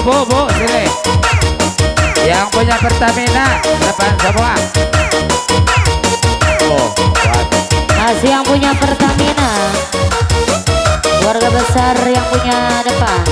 bu, sini. Yang punya Pertamina, depan semua. Oh, masih yang punya Pertamina, keluarga besar yang punya depan.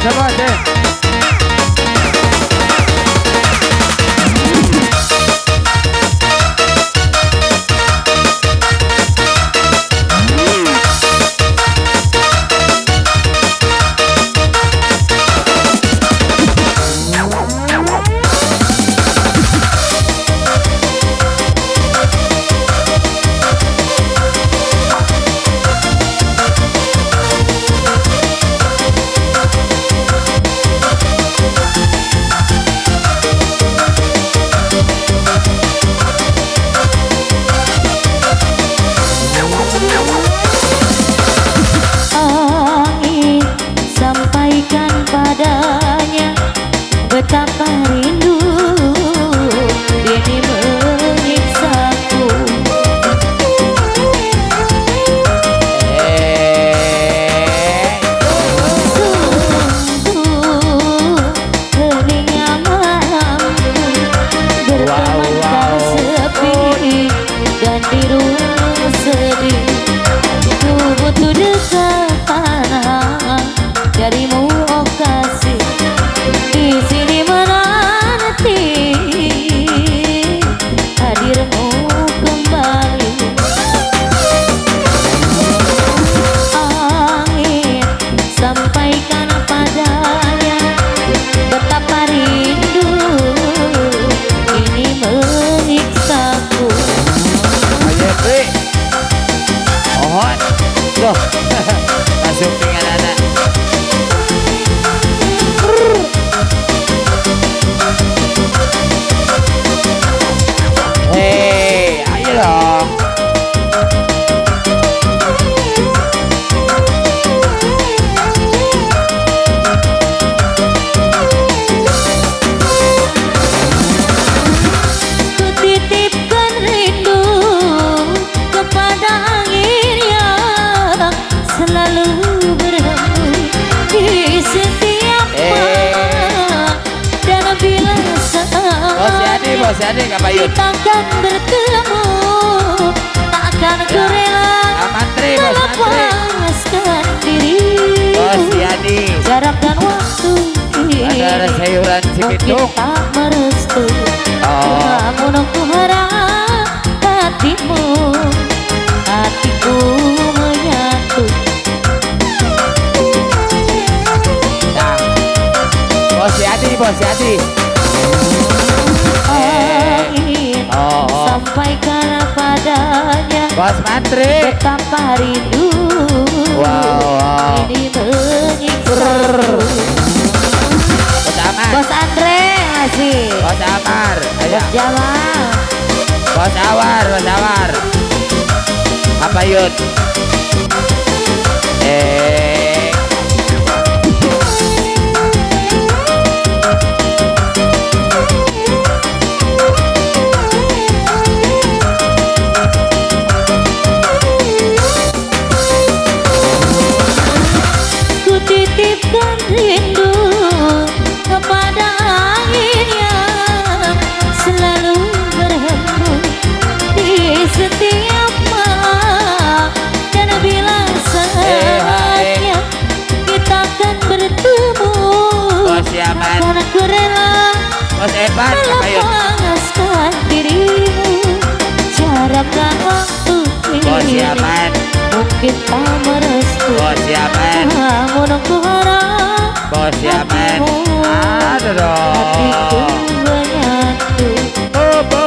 Coba deh. Betapa rindu ini menyiksaku. Sungguh telinga malamku berteman sepi dan dirung sedih. Ku butuh dekatan darimu, oh kasih. Di sini menanti hadirmu kembali. Angin sampaikan padanya betapa rindu ini menyiksaku. Ayo Pri, mohon, loh, masuk dengan anak. Hei, ayo dong. Kutitipkan rindu kepada angin yang selalu berhembus di setiap malam. Dan bila Bos Yani, Kapayun. kita akan bertemu, takkan ku rela melepaskan diri. Bos Yani, Jarak dan waktu ada sayuran mungkin Cibitung. tak merestu, namun aku harap hatiku menyatu. Nah, Bos Yani. Angin sampaikan padanya Bos Mantri. betapa rindu Wow. ini menyiksa. Bos Amar. Bos Andre masih. Bos Amar. Ayo. Bos Jamal. Bos Awar. Kapayun. Kutitipkan rindu kepada angin yang selalu berhembus di setiap malam. Dan bila saatnya kita akan bertemu, Bos Yaman. akan aku rela Bos Evan. Kapayun. melepaskan dirimu. Jarak dan waktu Bos ini Yaman. mungkin tak merestu, Bos Yaman. namun aku harap Bos Yaman. Aduh hatiku dong. menyatu. Bu.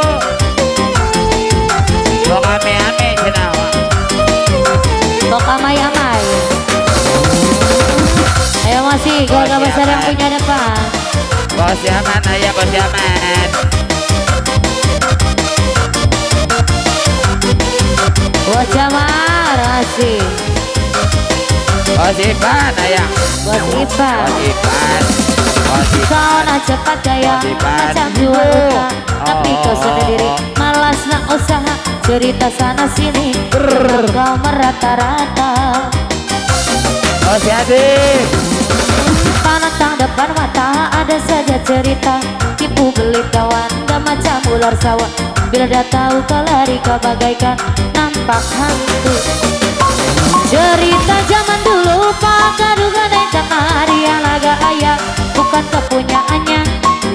Bok Amean. keluarga besar yang punya depan. Bos Yaman, ayah Bos Yaman. Bos Jamar asik. Bos Ipan, ayah. Bos Ipan. Bos Ipan. Bos Ipan. Sauna cepat gaya macam jual utang, tapi kau sendiri malas nak usaha. Cerita sana sini kau merata-rata. Bos Yadi. Panatang depan mata ada saja cerita, tipu beli kawan gak macam ular sawah. Bila dah tahu kau lari kau bagaikan nampak hantu. Cerita zaman dulu pakai duga dan canari yang laga ayah bukan kepunyaannya.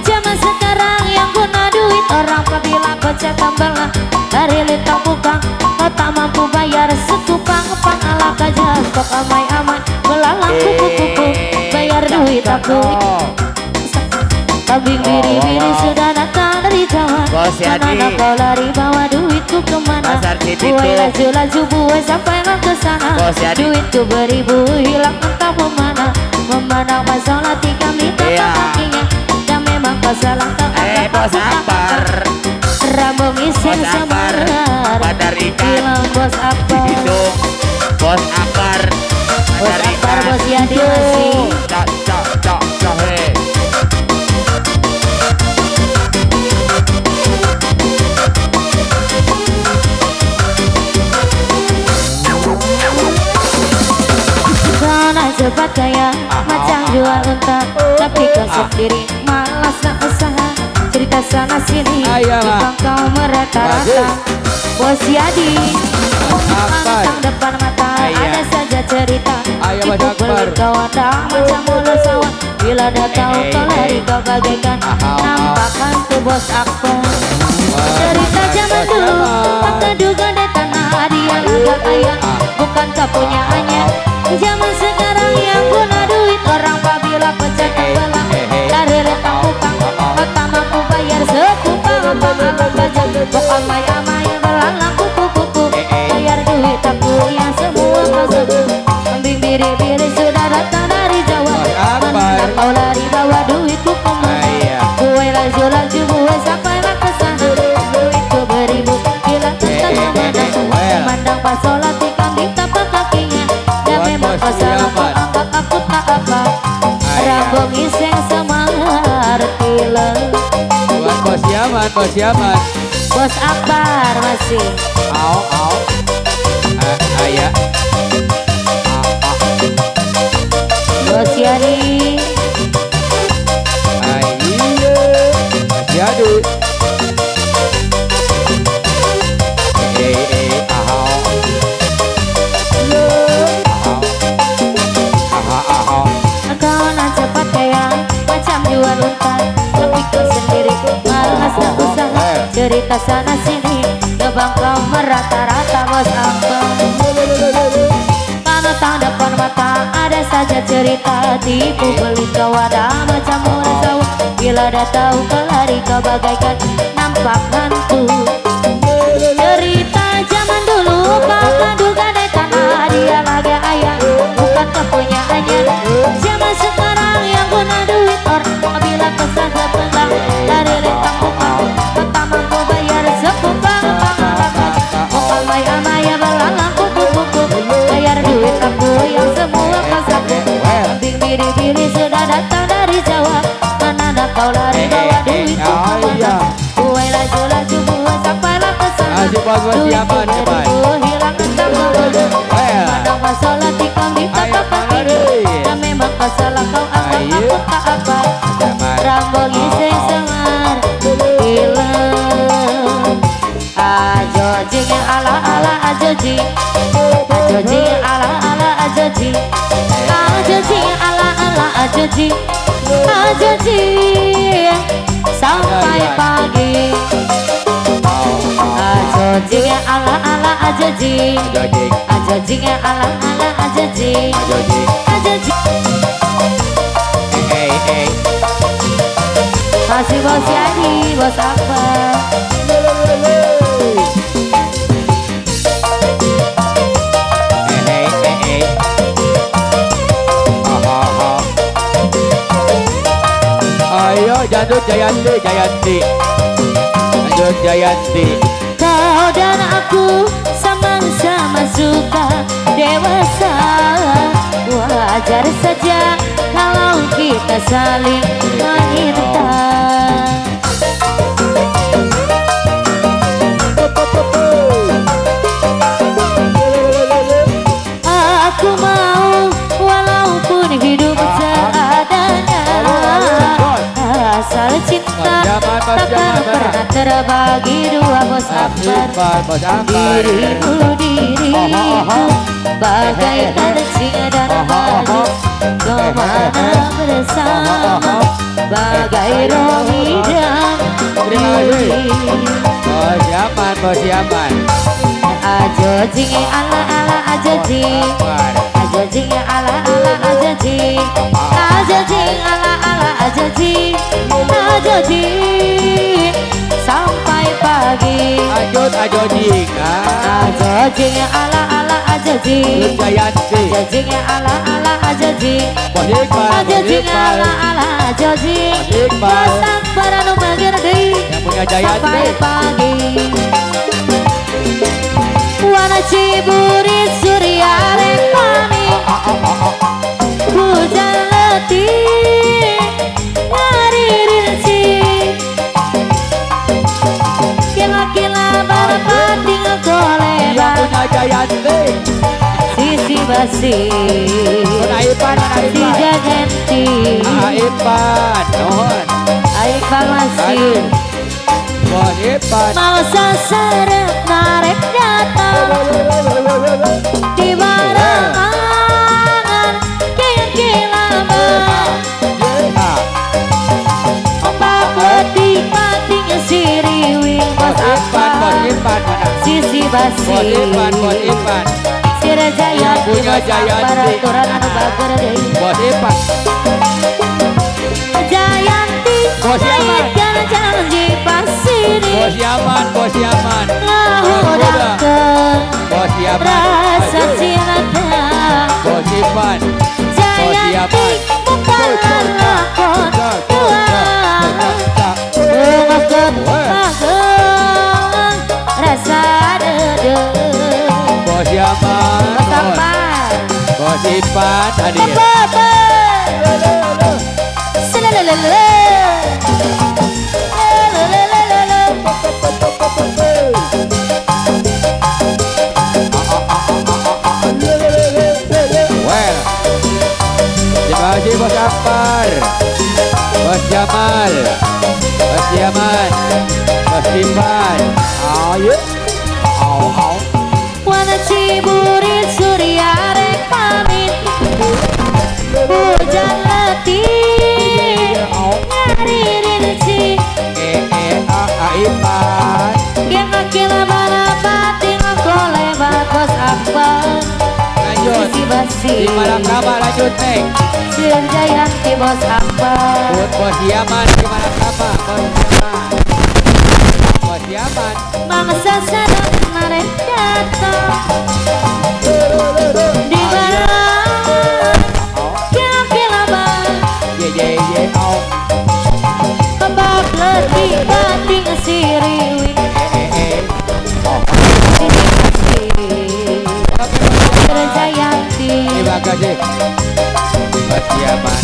Zaman sekarang yang guna duit orang apabila pecah tambahlah dari litang bukang. Kau tak mampu bayar setukang pangala kajas kok amai-amai belalang kuku-kuku bayar duit aku. Kambing biri-biri sudah datang dari Jawa. Mana kau lari bawa duitku kemana? Buai laju-laju buai sampailah ke sana. Duitku beribu hilang entah kemana. Memandang masalah tiga minta kakinya. Dan memang kau salah tak ada Bos Akbar. Rambung iseng semar. Bilang Bos Akbar. Hidung Bos Akbar. Bos Akbar, Bos Yadi masih. Cok cok cok cok he. Sana cepat kaya macam jual unta, tapi kau sendiri malas nak usaha. Cerita sana sini bukan kau merata-rata. Bos Yadi pantang depan mata ada saja cerita, tipu beli kau ada macam ular sawah. Bila dah tahu kau lari kau bagaikan nampak hantu. Bos Akbar. Cerita zaman dulu pakai duga dan tanah dia laga kaya bukan kepunyaannya. Zaman sekarang yang guna duit orang apabila pecah terbelah dari letang bukang. Kau tak mampu bayar sekupang pangala gajah kok amai-amai belalang kuku-kuku bayar duit aku yang semua kau sebut. Kambing biri-biri sudah datang dari Jawa. Mana kau lari bawa duitku kemana? Buai laju-laju buai sampailah ke sana. Duitku beribu hilang entah kemana. Memandang pas sholat tikam di tapak kakinya. Dan memang kau salah kau anggap aku tak apa. Rambung iseng semangat tilang. Buat Bos Yaman, Bos Yaman. Bos Akbar masih. Au. Ayah. Bos Yani. Iya. Bos Yadi. Kau nak cepat kaya macam jual unta, tapi kau sendiri malas nak usaha. Cerita sana sini gebang kau merata-rata. Bos Akbar. Panatang depan mata ada saja cerita, tipu beli kau ada macam ular sawah. Bila dah tahu kau lari kau bagaikan nampak hantu. Cerita zaman dulu pakai duga dan tanah dia laga ayah bukan kepunyaannya. Zaman sekarang yang guna duit orang apabila pesan sepelang dari letang bukang. Kau tak mampu bayar sekupang pangala gajah kok amai-amai belalang kuku-kuku bayar duit aku yang semua kau sabut. Kambing biri-biri sudah datang dari Jawa. Mana dah kau lari bawa duitku kemana? Buai laju-laju buai sampailah ke sana. Bos Yaman cepat. Hilang entah kemana. Pandang masalah tikam di tapak kaki. Dan memang kau salah kau anggap aku tak apa. Rambung iseng semar hilang. Ajoji ala-ala ajoji. Ajoji ala-ala ajoji. Ajoji ala-ala ajoji. Ajoji sampai pagi. Ajoji ala-ala ajoji. Ajoji ala-ala ajoji. Ajoji. Masih Bos Yani, Bos Akbar. lanjut Jayanti, Jayanti. Lanjut Jayanti. Kau dan aku sama-sama suka dewasa. Wajar saja kalau kita saling meminta. Aku mau walaupun hidup seadanya, asal cinta takkan pernah terbagi dua. Bos Akbar, dirimu diriku bagaikan singa dan madu, kemana bersama bagai Romi dan Yuli. Bos Yaman, Bos Yaman. Ajo jing ala ala ajo jing, ajo jing ala ala ajo jing, ajo jing ala ala ajo jing, ajo jing sampai pagi. Ajo jing. Ajo jing ala ala ajo jing, Jayanti. ajo jing ala ala ajo jing, Bos Iqbal, ajo Bos jing Iqbal. ala ala ajo jing. Bos Iqbal. Pasang baranu bagian deui Yang punya Jayanti. sampai pagi. Wana Ciburit Surya Rekami, hujan letih ngaririn si, kila-kila balapan tinggal Yang koleban. punya Jayanti. Sisi basi, Ipan, si Jayanti, Ipan. Nuhun. aik banglasir. Bos Ipan. Mau sasarep narek datang di barangan kila-kilaban. Papetik pating siriwing Bos bos Ipan, Bos apa Ipan mana? sisi basi. Bos Ipan, Bos Ipan. Sira Jayanti punya bos Jayanti. peraturan anu bager deui. Bos Ipan. Jayanti Bos Yaman. janji pasini Bos Yaman, Bos Yaman. ngahudangkeun Bos Yaman. rasa cinta. Bos Ipan. Jayanti bukan lakon Ungekeun pageng rasa dedeuh. Bos Yaman. Bos Akbar, Bos Ipan hadir. Bebe, selelelele, lelelelele. Well, terima kasih Bos Akbar, Bos Jamal, Bos Yaman, Bos Ipan. Ayo, au. Wana Ciburit Surya Rekami, hujan letih ngaririn si, Ipan. kila-kila balapan tinggal kolebat. Bos Akbar, Lanjut. sisi basi, Di Malakama lanjut Neng. Sir Jayanti Bos Akbar. Bos Yaman di Malakama. Bos Yaman. Mangsa sadar narek datang di barangan kila-kilaban. Ye, au. Kebab letih bating siriwing sisi pasti Jayanti. Terima kasih Bos Yaman.